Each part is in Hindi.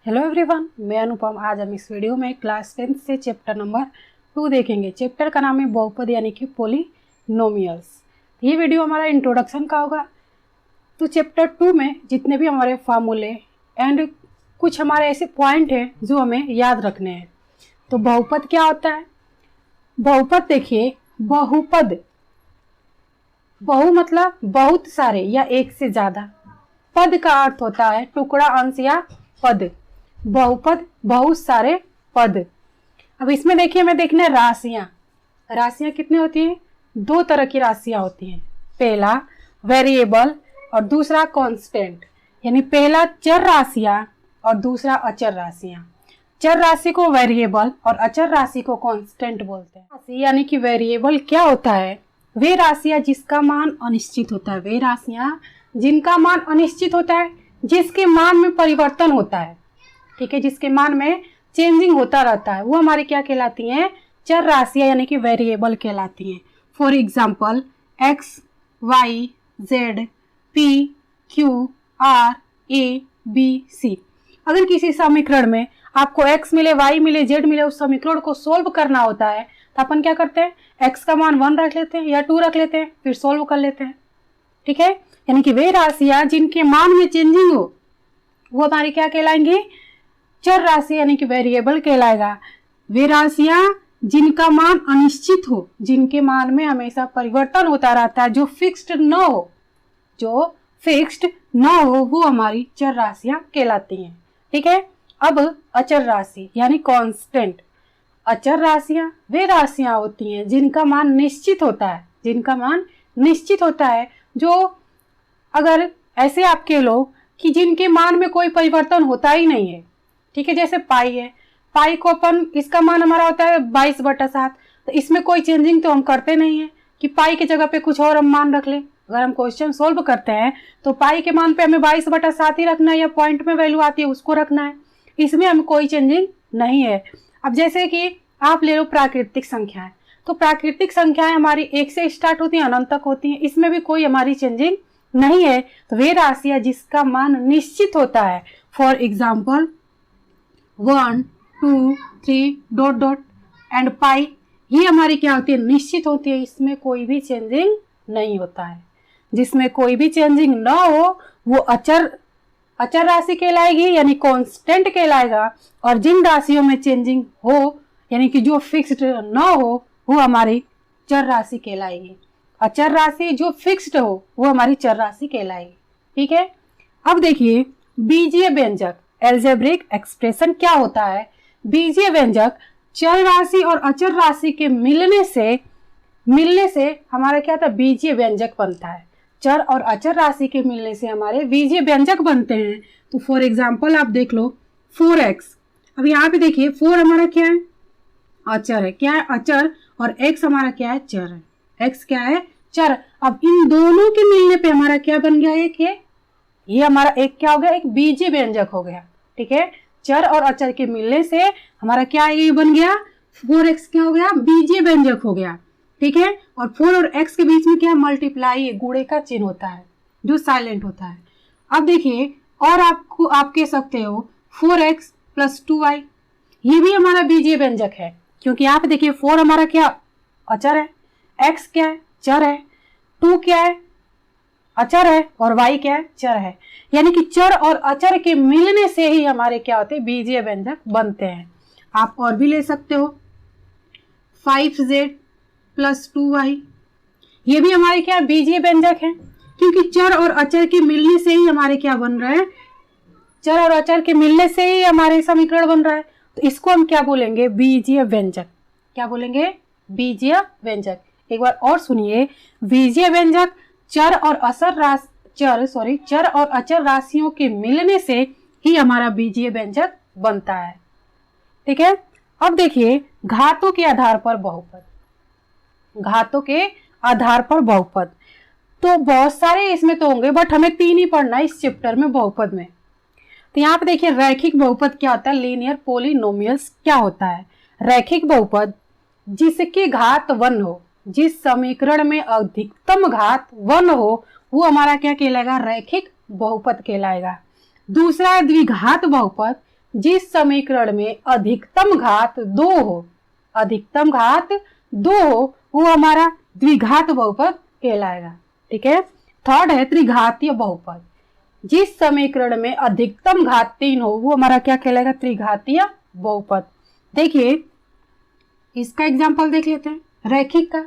हेलो एवरीवन, मैं अनुपम। आज हम इस वीडियो में क्लास 10 से चैप्टर नंबर 2 देखेंगे। चैप्टर का नाम है बहुपद यानी कि पॉलिनोमियल्स। ये वीडियो हमारा इंट्रोडक्शन का होगा। तो चैप्टर 2 में जितने भी हमारे फार्मूले एंड कुछ हमारे ऐसे पॉइंट हैं जो हमें याद रखने हैं। तो बहुपद क्या होता है? बहुपद देखिए, बहुपद, बहु मतलब बहुत सारे या एक से ज़्यादा। पद का अर्थ होता है टुकड़ा, अंश या पद। बहुपद बहुत सारे पद। अब इसमें देखिए, हमें देखना है राशियां। राशियां कितनी होती हैं? दो तरह की राशियां होती हैं। पहला वेरिएबल और दूसरा कांस्टेंट, यानी पहला चर राशियां और दूसरा अचर राशियां। चर राशि को वेरिएबल और अचर राशि को कांस्टेंट बोलते हैं। राशि यानी कि वेरिएबल क्या होता है? वे राशियां जिसका मान अनिश्चित होता है। वे राशियां जिनका मान अनिश्चित होता है, जिसके मान में परिवर्तन होता है, ठीक है, जिसके मान में चेंजिंग होता रहता है, वो हमारी क्या कहलाती हैं? चर राशियां यानी कि वेरिएबल कहलाती हैं। For example x, y, z, p, q, r, a, b, c. अगर किसी समीकरण में आपको एक्स मिले, वाई मिले, जेड मिले, उस समीकरण को सोल्व करना होता है तो अपन क्या करते हैं? एक्स का मान 1 रख लेते हैं या 2 रख लेते हैं, फिर सोल्व कर लेते हैं, ठीक है। यानी कि वे राशियां जिनके मान में चेंजिंग हो वो हमारी क्या कहलाएंगी? चर राशि यानी कि वेरिएबल कहलाएगा। वे राशियां जिनका मान अनिश्चित हो, जिनके मान में हमेशा परिवर्तन होता रहता है, जो फिक्स्ड न हो, जो फिक्स्ड न हो, वो हमारी चर राशियां कहलाती हैं, ठीक है। अब अचर राशि यानी कांस्टेंट। अचर राशियां वे राशियां होती हैं जिनका मान निश्चित होता है, जिनका मान निश्चित होता है, जो अगर ऐसे आप कह लो कि जिनके मान में कोई परिवर्तन होता ही नहीं है, ठीक है। जैसे पाई है, पाई को अपन, इसका मान हमारा होता है 22/7, तो इसमें कोई चेंजिंग तो हम करते नहीं है कि पाई की जगह पे कुछ और हम मान रख लें। अगर हम क्वेश्चन सोल्व करते हैं तो पाई के मान पे हमें 22/7 ही रखना है, या पॉइंट में वैल्यू आती है उसको रखना है, इसमें हमें कोई चेंजिंग नहीं है। अब जैसे कि आप ले लो प्राकृतिक संख्याएं, तो प्राकृतिक संख्याएं हमारी 1 से स्टार्ट होती हैं, अनंत तक होती हैं, इसमें भी कोई हमारी चेंजिंग नहीं है। तो वे राशियां जिसका मान निश्चित होता है, फॉर एग्जाम्पल 1, 2, 3 ... एंड पाई, ये हमारी क्या होती है? निश्चित होती है, इसमें कोई भी चेंजिंग नहीं होता है। जिसमें कोई भी चेंजिंग ना हो वो अचर राशि कहलाएगी, यानी कांस्टेंट कहलाएगा। और जिन राशियों में चेंजिंग हो, यानी कि जो फिक्स्ड ना हो, वो हमारी चर राशि कहलाएगी। अचर राशि जो फिक्स्ड हो वो हमारी चर राशि कहलाएगी, ठीक है। अब देखिए बीजीय व्यंजक, एल्जेब्रिक एक्सप्रेशन क्या होता है? बीजीय व्यंजक चर राशि और अचर राशि के मिलने से हमारा क्या था? बीजीय व्यंजक बनता है। चर और अचर राशि के मिलने से हमारे बीजीय व्यंजक बनते हैं। तो फॉर एग्जाम्पल आप देख लो 4x। अब यहाँ पे देखिए 4 हमारा क्या है? अचर है। क्या है? अचर। और x हमारा क्या है? चर है। x क्या है? चर। अब इन दोनों के मिलने पे हमारा क्या बन गया? एक ये हमारा एक क्या हो गया? एक बीजीय व्यंजक हो गया, ठीक है। चर और अचर के मिलने से हमारा क्या ये बन गया? 4x क्या हो गया? बीजीय व्यंजक हो गया, ठीक है। और 4 और x के बीच में क्या है? मल्टीप्लाई, गुणे का चिन्ह होता है जो साइलेंट होता है। अब देखिए, और आप कह सकते हो 4x + 2y, ये भी हमारा बीजीय व्यंजक है, क्योंकि यहाँ पे देखिए 4 हमारा क्या? अचर है, x क्या है? चर है, 2 क्या है? अचर है, और y क्या है? चर है। यानी कि चर और अचर के मिलने से ही हमारे क्या होते हैं? बीजीय व्यंजक बनते हैं। आप और भी ले सकते हो 5z + 2y, ये भी हमारे क्या? बीजीय व्यंजक है, क्योंकि चर और अचर के मिलने से ही हमारे क्या बन रहा है? चर और अचर के मिलने से ही हमारे समीकरण बन रहा है। तो इसको हम क्या बोलेंगे? बीजीय व्यंजक। क्या बोलेंगे? बीजीय व्यंजक। एक बार और सुनिए, बीजीय व्यंजक चर और अचर राशियों के मिलने से ही हमारा बीजीय व्यंजक बनता है, ठीक है। अब देखिए घातों के आधार पर बहुपद। घातों के आधार पर बहुपद तो बहुत सारे इसमें तो होंगे, बट हमें 3 ही पढ़ना है इस चैप्टर में बहुपद में। तो यहाँ पे देखिए रैखिक बहुपद क्या होता है? लीनियर पॉलिनोमियल्स क्या होता है? रैखिक बहुपद जिसकी घात 1 हो, जिस समीकरण में अधिकतम घात 1 हो, वो हमारा क्या कहलाएगा? रैखिक बहुपद कहलाएगा। दूसरा है द्विघात बहुपद, जिस समीकरण में अधिकतम घात 2 हो, अधिकतम घात 2 हो, वो हमारा द्विघात बहुपद कहलाएगा। ठीक है। थर्ड है त्रिघातीय बहुपद। जिस समीकरण में अधिकतम घात 3 हो, वो हमारा क्या कहलाएगा? त्रिघातीय बहुपद। देखिए इसका एग्जाम्पल देख लेते हैं। रैखिक का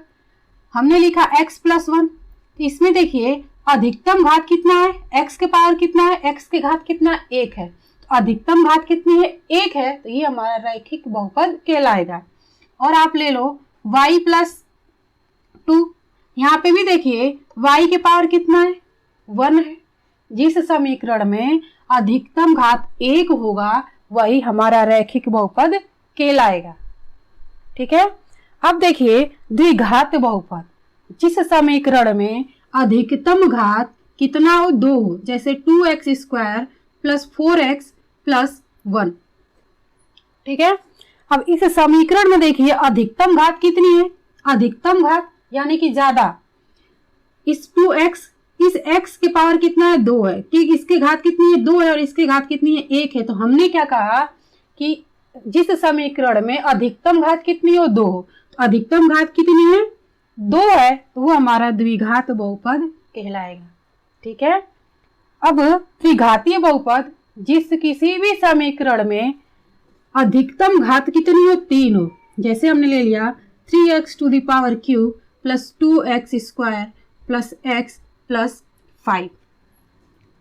हमने लिखा x+1, इसमें देखिए अधिकतम घात कितना है? x के पावर कितना है? x के घात कितना? 1 है। तो अधिकतम घात कितनी है? 1 है। तो ये हमारा रैखिक बहुपद कहलाएगा। और आप ले लो y+2, यहाँ पे भी देखिए y के पावर कितना है? 1 है। जिस समीकरण में अधिकतम घात 1 होगा वही हमारा रैखिक बहुपद कहलाएगा। ठीक है। अब देखिए द्विघात बहुपद। जिस समीकरण में अधिकतम घात कितना हो? 2 हो, जैसे 2x² + 4x + 1। ठीक है। अब इस समीकरण में देखिए अधिकतम घात कितनी है? अधिकतम घात यानी कि ज्यादा, इस 2x, इस x के पावर कितना है? 2 है। ठीक, इसके घात कितनी है? 2 है। और इसके घात कितनी है? 1 है। तो हमने क्या कहा कि जिस समीकरण में अधिकतम घात कितनी हो? 2 हो, तो अधिकतम घात कितनी है? 2 है। तो वो हमारा द्विघात बहुपद कहलाएगा। ठीक है। अब त्रिघातीय बहुपद, जिस किसी भी समीकरण में अधिकतम घात कितनी हो? 3 हो, जैसे हमने ले लिया 3x³ + 2x² + x + 5।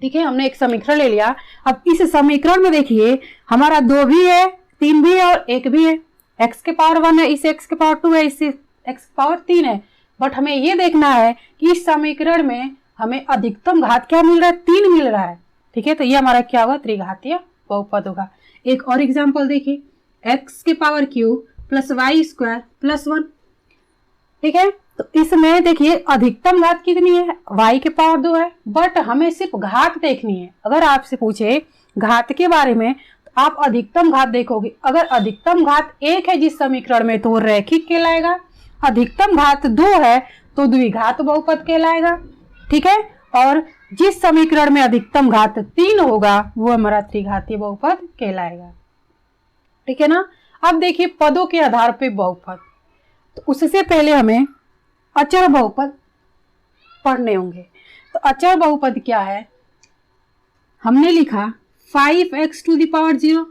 ठीक है, हमने एक समीकरण ले लिया। अब इस समीकरण में देखिए हमारा 2 भी है, 3 भी है और 1 भी है। x के पावर 1 है, इस x के पावर 2 है, इस x के पावर 3 है। बट हमें ये देखना है कि इस समीकरण में हमें अधिकतम घात क्या मिल रहा है? 3 मिल रहा है। ठीक है, तो ये हमारा क्या होगा? त्रिघातीय बहुपद होगा। एक और एग्जाम्पल देखिए, x³ + y² + 1। ठीक है, तो इसमें देखिए अधिकतम घात कितनी है? y के पावर 2 है। बट हमें सिर्फ घात देखनी है। अगर आपसे पूछे घात के बारे में तो आप अधिकतम घात देखोगे। अगर अधिकतम घात 1 है जिस समीकरण में, तो वो रैखिक कहलाएगा। अधिकतम घात 2 है तो द्विघात बहुपद कहलाएगा। ठीक है, और जिस समीकरण में अधिकतम घात 3 होगा वो हमारा त्रिघातीय बहुपद कहलाएगा। ठीक है ना। अब देखिए पदों के आधार पे बहुपद, तो उससे पहले हमें अचर बहुपद पढ़ने होंगे। तो अचर बहुपद क्या है? हमने लिखा 5x⁴।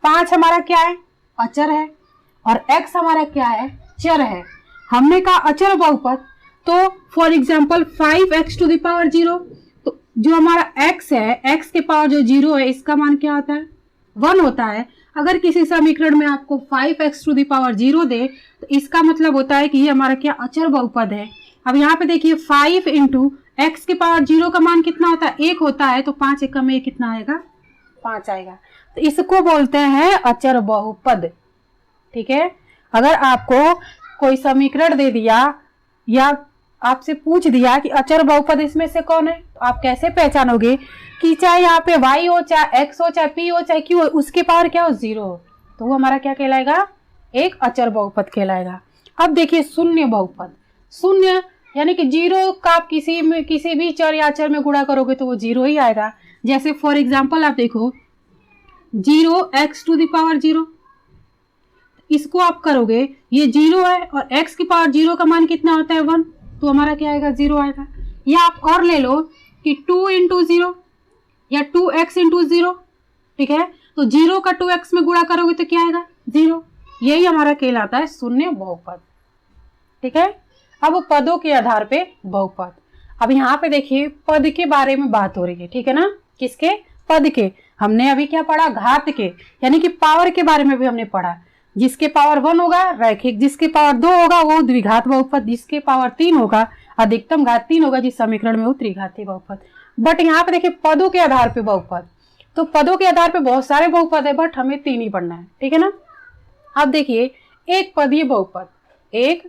5 हमारा क्या है? अचर है। और x हमारा क्या है? चर है। हमने कहा अचर बहुपद, तो फॉर एग्जाम्पल 5x⁴, तो जो हमारा x है, x के पावर जो 0 है, इसका मान क्या होता है? 1 होता है। अगर किसी समीकरण में आपको 5x⁴ दे तो इसका मतलब होता है कि ये हमारा क्या? अचर बहुपद है। अब यहाँ पे देखिए 5 × x के पावर 0 का मान कितना होता है? 1 होता है। तो 5 एकम में कितना आएगा? 5 आएगा। तो इसको बोलते हैं अचर बहुपद। ठीक है, अगर आपको कोई समीकरण दे दिया या आपसे पूछ दिया कि अचर बहुपद इसमें से कौन है, तो आप कैसे पहचानोगे कि चाहे यहाँ पे y हो, चाहे x हो, चाहे p हो, चाहे q हो, उसके पावर क्या हो? 0 हो, तो वो हमारा क्या कहलाएगा? एक अचर बहुपद कहलाएगा। अब देखिए शून्य बहुपद। शून्य यानी कि 0 का आप किसी भी चर या अचर में गुणा करोगे तो वो 0 ही आएगा। जैसे फॉर एग्जाम्पल आप देखो 0x⁴, इसको आप करोगे, ये 0 है और x की पावर 0 का मान कितना होता है? 1, तो हमारा क्या आएगा? 0 आएगा। या आप और ले लो कि 2 × 0 या 2x × 0। ठीक है, तो 0 का 2x में गुणा करोगे तो क्या आएगा? 0। यही हमारा कहलाता है शून्य बहुपद। ठीक है, अब पदों के आधार पे बहुपद। अब यहाँ पे देखिए पद के बारे में बात हो रही है। ठीक है ना, किसके? पद के। हमने अभी क्या पढ़ा? घात के, यानी कि पावर के बारे में भी हमने पढ़ा। जिसके पावर 1 होगा रैखिक, जिसके पावर 2 होगा वो द्विघात बहुपद, जिसके पावर 3 होगा, अधिकतम घात 3 होगा जिस समीकरण में, वो त्रिघातीय बहुपद। बट यहाँ पे देखिए पदों के आधार पे बहुपद, तो पदों के आधार पे बहुत सारे बहुपद है, बट हमें 3 ही पढ़ना है। ठीक है ना। अब देखिए एक पदीय बहुपद। एक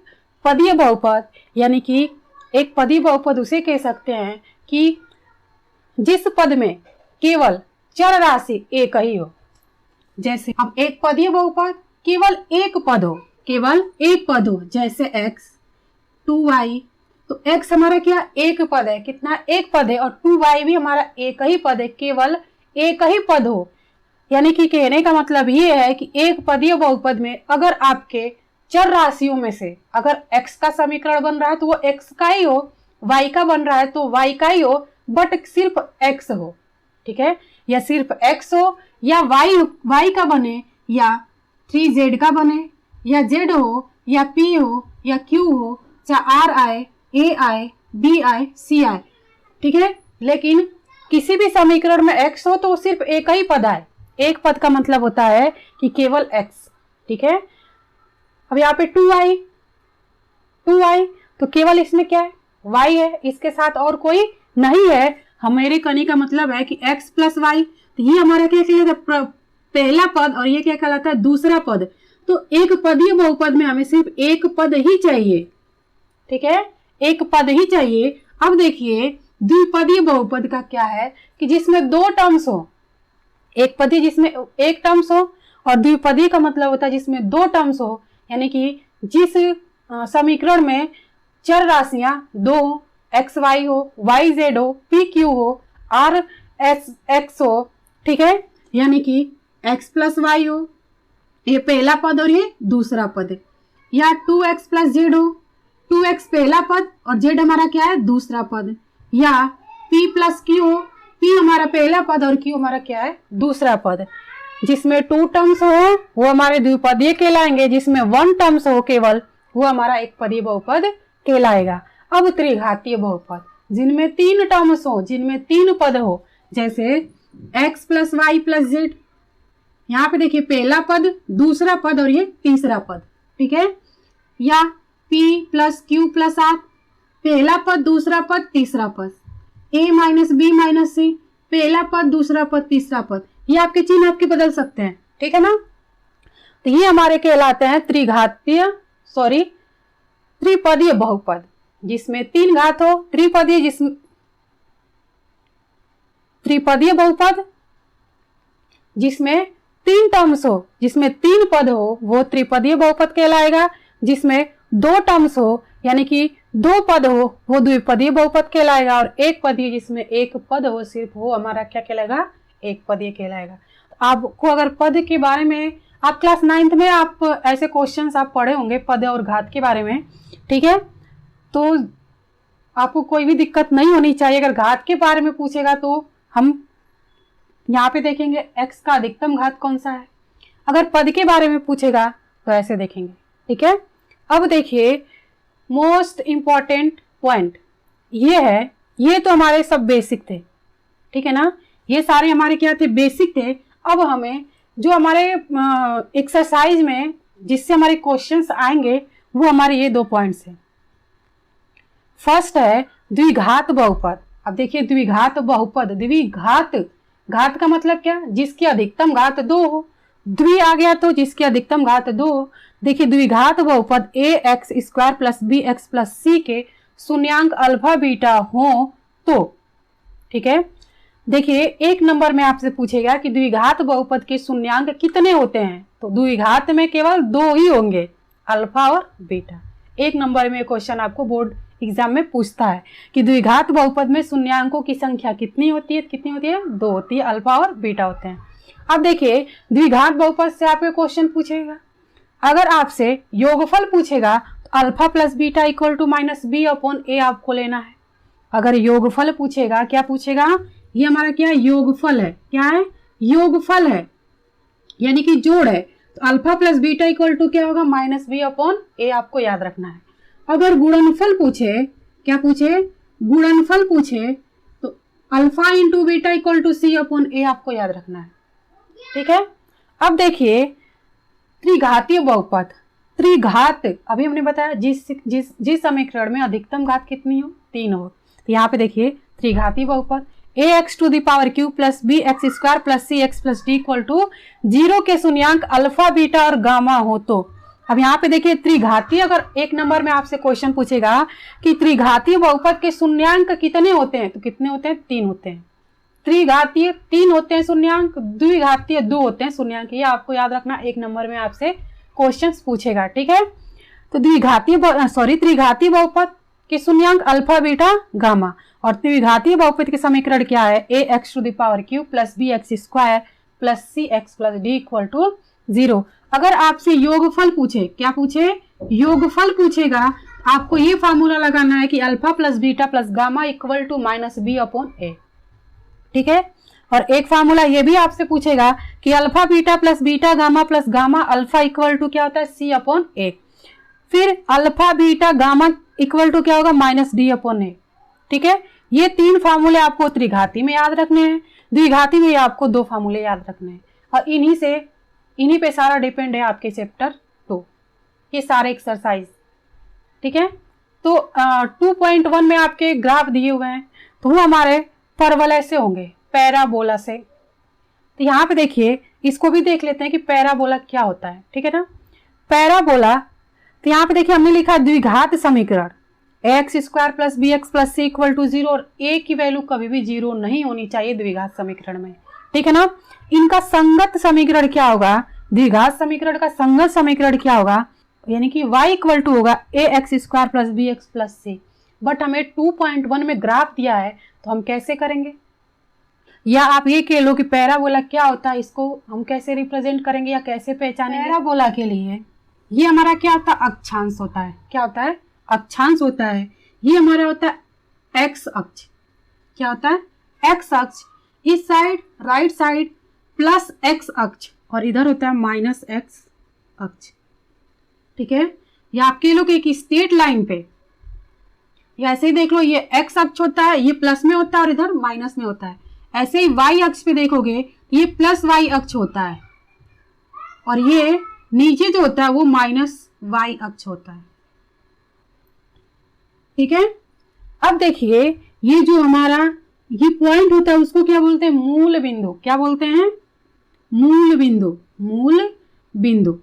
पदीय बहुपद यानी कि एक पदीय बहुपद उसे कह सकते हैं कि जिस पद में केवल चर राशि एक ही हो। जैसे अब एक पदीय बहुपद केवल एक पद हो, केवल एक पद हो, जैसे x 2y, तो x हमारा क्या? एक पद है। कितना? एक पद है। और 2y भी हमारा एक ही पद है, केवल एक ही पद हो। यानी कि कहने का मतलब ये है कि एक पदीय बहुपद में अगर आपके चर राशियों में से अगर x का समीकरण बन रहा है तो वो x का ही हो, y का बन रहा है तो y का ही हो, बट सिर्फ x हो, ठीक है, या सिर्फ x हो या y का बने या 3z का बने या z हो या p हो या q हो, चाहे r आए, a आए, b आए, c आए, ठीक है। लेकिन किसी भी समीकरण में x हो तो सिर्फ एक ही पद आए। एक पद का मतलब होता है कि केवल x, ठीक है। अब यहाँ पे 2y तो केवल इसमें क्या है, y है, इसके साथ और कोई नहीं है। हमारे कहने का मतलब है कि x प्लस वाई, तो ये हमारा क्या कहलाता है, पहला पद, और ये क्या कहलाता है, दूसरा पद। तो एक पदीय बहुपद में हमें सिर्फ एक पद ही चाहिए, ठीक है, एक पद ही चाहिए। अब देखिए द्विपदीय बहुपद का क्या है कि जिसमें दो टर्म्स हो, एक पदीय जिसमें एक टर्म्स हो और द्विपदीय का मतलब होता है जिसमें दो टर्म्स हो, यानी कि जिस समीकरण में चर राशियां दो हो, एक्स वाई हो, वाई जेड हो, पी क्यू हो, आर एस एक्स हो, ठीक है, यानी कि एक्स प्लस वाई हो, ये पहला पद और ये दूसरा पद, या 2x प्लस जेड हो, 2x पहला पद और जेड हमारा क्या है, दूसरा पद, या p प्लस क्यू हो, p हमारा पहला पद और q हमारा क्या है, दूसरा पद। जिसमें 2 टर्म्स हो वो हमारे द्विपदीय कहलाएंगे, जिसमें 1 टर्म्स हो केवल वो हमारा एक पदीय बहुपद कहलाएगा। अब त्रिघातीय बहुपद जिनमें 3 टर्म्स हो, जिनमें 3 पद हो, जैसे x plus y plus z, यहाँ पे देखिए पहला पद, दूसरा पद और ये तीसरा पद, ठीक है, या p plus q plus r, पहला पद, दूसरा पद, तीसरा पद, a minus b minus c, पहला पद, दूसरा पद, तीसरा पद, ये आपके चिन्ह आपके बदल सकते हैं, ठीक है ना। तो ये हमारे कहलाते हैं त्रिपदीय बहुपद, जिसमें 3 घात हो, त्रिपदीय बहुपद जिसमें 3 टर्म्स हो, जिसमें 3 पद हो वो त्रिपदीय बहुपद कहलाएगा। जिसमें 2 टर्म्स हो यानी कि 2 पद हो वो द्विपदीय बहुपद कहलाएगा, और एक पदीय जिसमें एक पद हो सिर्फ वो हमारा क्या कहलाएगा, एक पदीय कहलाएगा। आपको अगर पद के बारे में आप क्लास 9th में आप ऐसे क्वेश्चंस आप पढ़े होंगे पद और घात के बारे में, ठीक है, तो आपको कोई भी दिक्कत नहीं होनी चाहिए। अगर घात के बारे में पूछेगा तो हम यहाँ पे देखेंगे x का अधिकतम घात कौन सा है, अगर पद के बारे में पूछेगा तो ऐसे देखेंगे, ठीक है। अब देखिए मोस्ट इंपॉर्टेंट पॉइंट ये है, ये तो हमारे सब बेसिक थे, ठीक है ना, ये सारे हमारे क्या थे, बेसिक थे। अब हमें जो हमारे एक्सरसाइज में जिससे हमारे क्वेश्चंस आएंगे वो हमारे ये 2 पॉइंट्स हैं। फर्स्ट है द्विघात बहुपद। अब देखिए द्विघात बहुपद, घात का मतलब क्या, जिसकी अधिकतम घात 2 हो, द्वि आ गया तो जिसकी अधिकतम घात 2 हो। देखिए द्विघात बहुपद ax² plus bx plus c के शून्यांक अल्फा बीटा हो तो, ठीक है। देखिए 1 नंबर में आपसे पूछेगा कि द्विघात बहुपद के शून्यांक कितने होते हैं, तो द्विघात में केवल 2 ही होंगे, अल्फा और बीटा। 1 नंबर में क्वेश्चन आपको बोर्ड एग्जाम में पूछता है कि द्विघात बहुपद में शून्यांकों की संख्या कितनी होती है, 2 होती है, अल्फा और बीटा होते हैं। अब देखिए द्विघात बहुपद से आपको क्वेश्चन पूछेगा, अगर आपसे योगफल पूछेगा तो alpha plus beta equal to minus b upon a आपको लेना है। अगर योगफल पूछेगा, क्या पूछेगा, ये हमारा क्या है, योगफल है, क्या है, योगफल है, यानी कि जोड़ है, तो alpha plus beta equal to क्या होगा, माइनस बी अपॉन ए आपको याद रखना है। अगर गुणनफल पूछे, क्या पूछे, गुणनफल पूछे तो alpha into beta equal to c upon a आपको याद रखना है, ठीक है। अब देखिए त्रिघातीय बहुपद, त्रिघात अभी हमने बताया जिस समीकरण में अधिकतम घात कितनी हो, 3 हो, तो यहाँ पे देखिए त्रिघातीय बहुपद ax⁴ plus bx² plus cx plus d equal to 0 के शून्यांक अल्फा बीटा और गामा हो तो। अब यहाँ पे देखिए त्रिघातीय, अगर 1 नंबर में आपसे क्वेश्चन पूछेगा कि त्रिघातीय बहुपद के शून्यांक कितने होते हैं, तो कितने होते हैं, 3 होते हैं। त्रिघातीय 3 होते हैं शून्यांक, द्विघातीय 2 होते हैं शून्यांक, ये आपको याद रखना, 1 नंबर में आपसे क्वेश्चन पूछेगा, ठीक है। तो त्रिघातीय बहुपद के शून्यांक अल्फा बीटा गामा, और द्विघातीय बहुपद के समीकरण क्या है, ax⁴ plus bx² plus c x plus d equal to 0। अगर आपसे योगफल पूछे, क्या पूछे, योगफल पूछेगा, आपको ये फार्मूला लगाना है कि alpha plus beta plus gamma equal to minus b upon a. ठीक है, और एक फार्मूला ये भी आपसे पूछेगा कि alpha beta plus beta gamma plus gamma alpha equal to क्या होता है, सी अपॉन ए। फिर alpha beta gamma equal to क्या होगा, माइनस डी अपॉन ए। ठीक है, ये 3 फार्मूले आपको त्रिघाती में याद रखने हैं, द्विघाती में आपको 2 फार्मूले याद रखने हैं, और इन्हीं पे सारा डिपेंड है आपके चैप्टर 2, ये सारे एक्सरसाइज। ठीक है, तो 2.1 में आपके ग्राफ दिए हुए हैं, तो वो हमारे परवलय ऐसे होंगे, पैराबोला से। तो यहाँ पे देखिए, इसको भी देख लेते हैं कि पैराबोला क्या होता है। ठीक है ना, पैराबोला, तो यहाँ पे देखिए हमने लिखा द्विघात समीकरण x square plus b x plus c equal to 0, और ए की वैल्यू कभी भी 0 नहीं होनी चाहिए द्विघात समीकरण में। ठीक है ना, इनका संगत समीकरण क्या होगा, द्विघात समीकरण का संगत समीकरण क्या होगा, यानी कि y इक्वल टू होगा a x square plus b x plus c. But हमें 2.1 में ग्राफ दिया है, तो हम कैसे करेंगे, या आप ये कह लो कि पैराबोला क्या होता है, इसको हम कैसे रिप्रेजेंट करेंगे या कैसे पहचानेंगे। पैराबोला के लिए ये हमारा क्या होता है, अक्षांश होता है। क्या होता है, अक्षांश होता है। ये हमारा होता है एक्स अक्ष। क्या होता है, एक्स अक्ष, इस side right side plus x अक्ष, और इधर होता है माइनस एक्स अक्ष। ठीक है, या आप कह लो कि एक स्ट्रेट लाइन पे, या ऐसे ही देख लो, ये एक्स अक्ष होता है, ये प्लस में होता है और इधर माइनस में होता है। ऐसे ही वाई अक्ष पे देखोगे, ये प्लस वाई अक्ष होता है, और ये नीचे जो होता है वो माइनस वाई अक्ष होता है। ठीक है, अब देखिए, ये जो हमारा ये पॉइंट होता है उसको क्या बोलते हैं, मूल बिंदु। क्या बोलते हैं, मूल बिंदु, मूल बिंदु।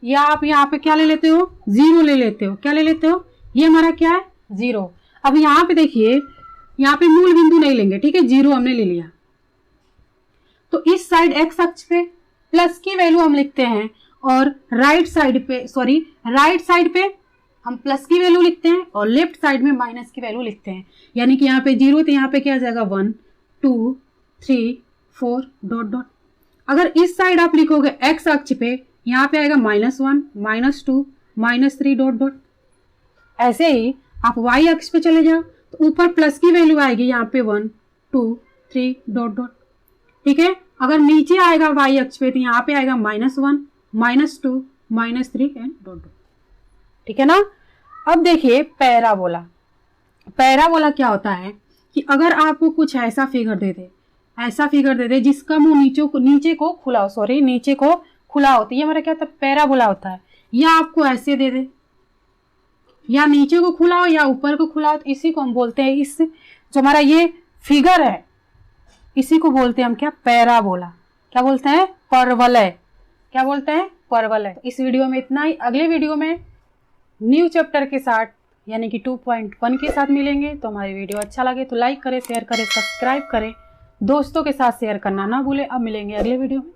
या आप यहाँ पे क्या ले लेते हो, 0 ले लेते हो। क्या ले लेते हो, ये हमारा क्या है, 0। अब यहाँ पे देखिए, यहाँ पे मूल बिंदु नहीं लेंगे। ठीक है, 0 हमने ले लिया, तो इस साइड एक्स अक्ष पे प्लस की वैल्यू हम लिखते हैं, और राइट साइड पे हम प्लस की वैल्यू लिखते हैं, और लेफ्ट साइड में माइनस की वैल्यू लिखते हैं। यानी कि यहाँ पे 0, तो यहाँ पे क्या आ जाएगा, 1 2 3 4 डॉट डॉट। अगर इस साइड आप लिखोगे एक्स अक्ष पे, यहाँ पे आएगा -1 -2 -3 डॉट डॉट। ऐसे ही आप वाई अक्ष पे चले जाओ, तो ऊपर प्लस की वैल्यू आएगी, यहाँ पे 1 2 3 डॉट डॉट। ठीक है, अगर नीचे आएगा वाई अक्ष पे, तो यहाँ पे आएगा -1 -2 -3 एंड डॉट डॉट। ठीक है ना, अब देखिए पैराबोला। पैराबोला क्या होता है कि अगर आपको कुछ ऐसा फिगर दे दे जिसका मुंह नीचे को खुला हो, तो ये हमारा क्या होता है, पैराबोला होता है। या आपको ऐसे दे दे, या नीचे को खुला हो या ऊपर को खुला हो, तो इसी को हम बोलते हैं, इस जो हमारा ये फिगर है, इसी को बोलते हैं हम क्या, पैराबोला। क्या बोलते हैं, परवलय। क्या बोलते हैं, परवलय। इस वीडियो में इतना ही। अगले वीडियो में न्यू चैप्टर के साथ, यानी कि 2.1 के साथ मिलेंगे। तो हमारी वीडियो अच्छा लगे तो लाइक करें, शेयर करें, सब्सक्राइब करें, दोस्तों के साथ शेयर करना ना भूलें। अब मिलेंगे अगले वीडियो में।